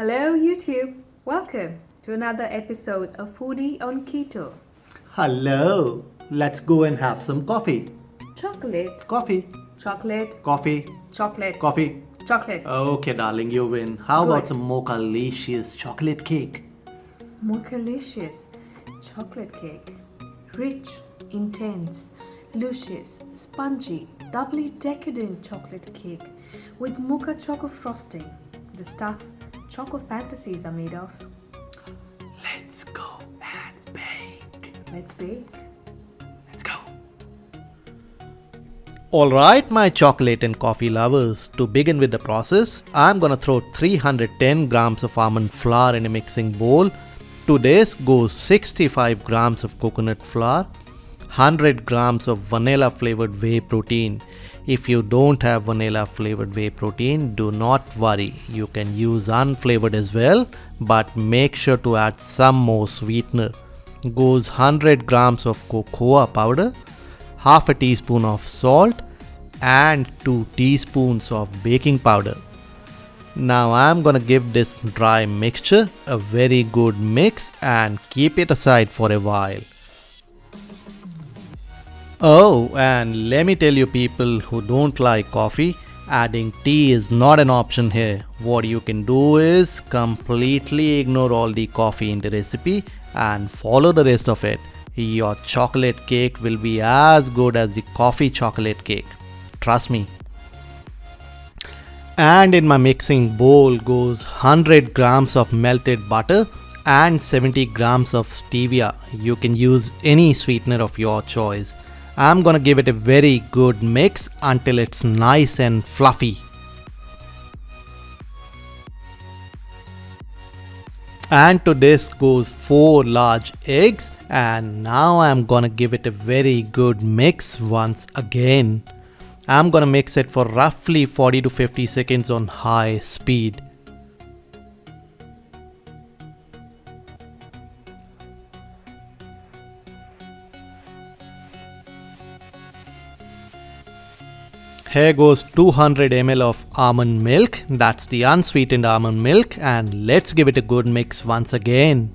Hello YouTube, welcome to another episode of Foodie on Keto. Hello, let's go and have some coffee. Chocolate, Coffee, chocolate, coffee, chocolate, coffee. chocolate. Okay, darling, you win. How about Good. some mocha-licious chocolate cake? Mochalicious chocolate cake. Rich, intense, luscious, spongy, doubly decadent chocolate cake with mocha choco frosting. The stuff choco fantasies are made of. Let's go and bake. Let's bake. Let's go. Alright, my chocolate and coffee lovers, to begin with the process, I'm gonna throw 310 grams of almond flour in a mixing bowl. To this goes 65 grams of coconut flour, 100 grams of vanilla flavored whey protein. If you don't have vanilla flavored whey protein, do not worry, you can use unflavored as well, but make sure to add some more sweetener. Goes 100 grams of cocoa powder, half a teaspoon of salt and 2 teaspoons of baking powder. Now I'm gonna give this dry mixture a very good mix and keep it aside for a while. Oh, and let me tell you people who don't like coffee, adding tea is not an option here. What you can do is completely ignore all the coffee in the recipe and follow the rest of it. Your chocolate cake will be as good as the coffee chocolate cake. Trust me. And in my mixing bowl goes 100 grams of melted butter and 70 grams of stevia. You can use any sweetener of your choice. I'm gonna give it a very good mix until it's nice and fluffy. And to this goes 4 large eggs, and now I'm gonna give it a very good mix once again. I'm gonna mix it for roughly 40 to 50 seconds on high speed. Here goes 200 ml of almond milk, that's the unsweetened almond milk, and let's give it a good mix once again.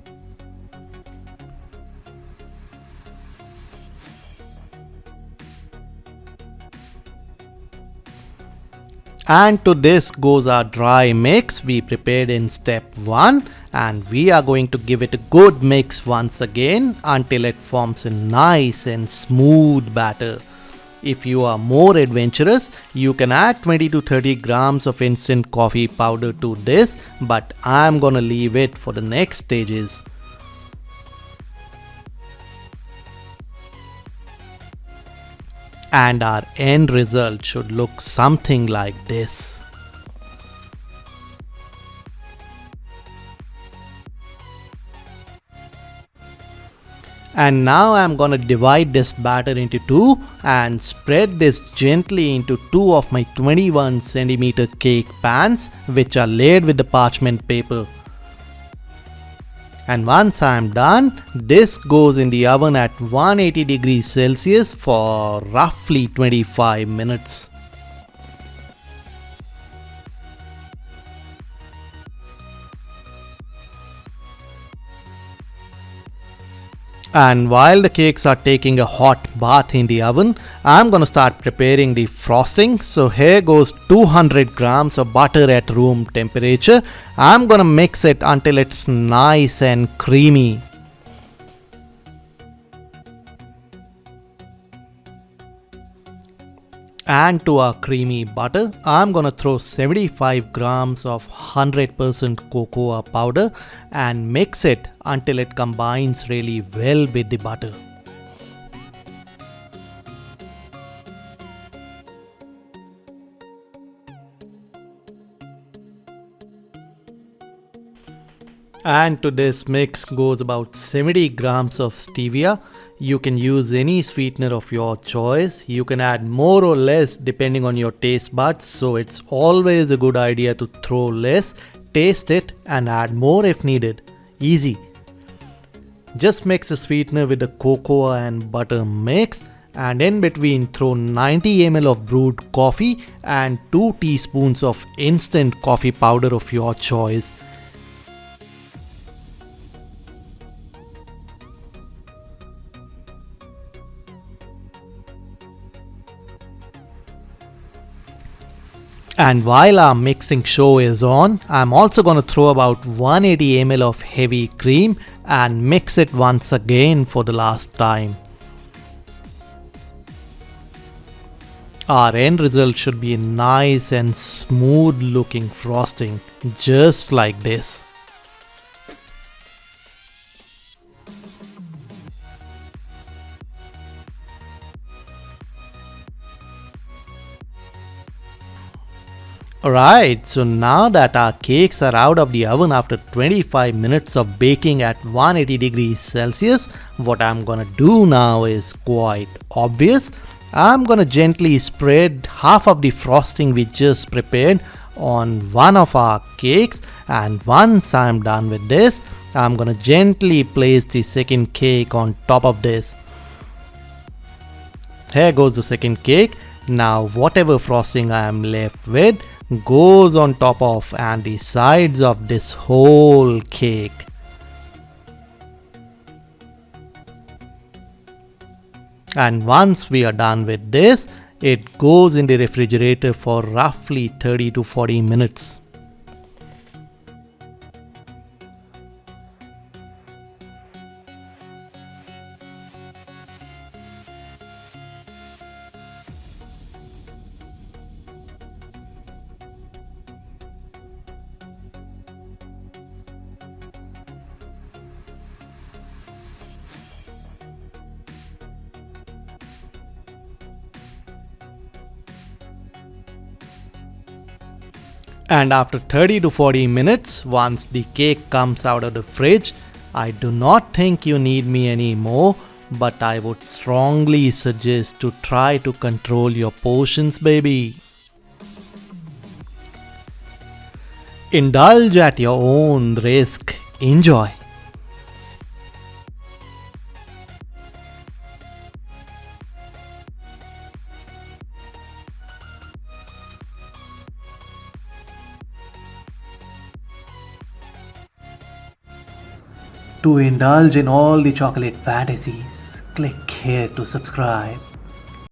And to this goes our dry mix we prepared in step 1, and we are going to give it a good mix once again until it forms a nice and smooth batter. If you are more adventurous, you can add 20 to 30 grams of instant coffee powder to this, but I'm gonna leave it for the next stages. And our end result should look something like this. And now I'm gonna divide this batter into 2 and spread this gently into 2 of my 21 centimeter cake pans, which are laid with the parchment paper. And once I'm done, this goes in the oven at 180 degrees Celsius for roughly 25 minutes. And while the cakes are taking a hot bath in the oven, I'm gonna start preparing the frosting. So here goes 200 grams of butter at room temperature. I'm gonna mix it until it's nice and creamy. And to our creamy butter, I'm gonna throw 75 grams of 100% cocoa powder and mix it until it combines really well with the butter. And to this mix goes about 70 grams of stevia. You can use any sweetener of your choice. You can add more or less depending on your taste buds, so it's always a good idea to throw less, taste it and add more if needed. Easy. Just mix the sweetener with the cocoa and butter mix, and in between throw 90 ml of brewed coffee and 2 teaspoons of instant coffee powder of your choice. And while our mixing show is on, I'm also going to throw about 180 ml of heavy cream and mix it once again for the last time. Our end result should be a nice and smooth looking frosting, just like this. Alright, so now that our cakes are out of the oven after 25 minutes of baking at 180 degrees Celsius, what I'm gonna do now is quite obvious. I'm gonna gently spread half of the frosting we just prepared on one of our cakes, and once I'm done with this, I'm gonna gently place the second cake on top of this. Here goes the second cake. Now whatever frosting I am left with goes on top of and the sides of this whole cake. And once we are done with this, it goes in the refrigerator for roughly 30 to 40 minutes. And after 30 to 40 minutes, once the cake comes out of the fridge, I do not think you need me anymore, but I would strongly suggest to try to control your portions, baby. Indulge at your own risk. Enjoy. To indulge in all the chocolate fantasies, click here to subscribe.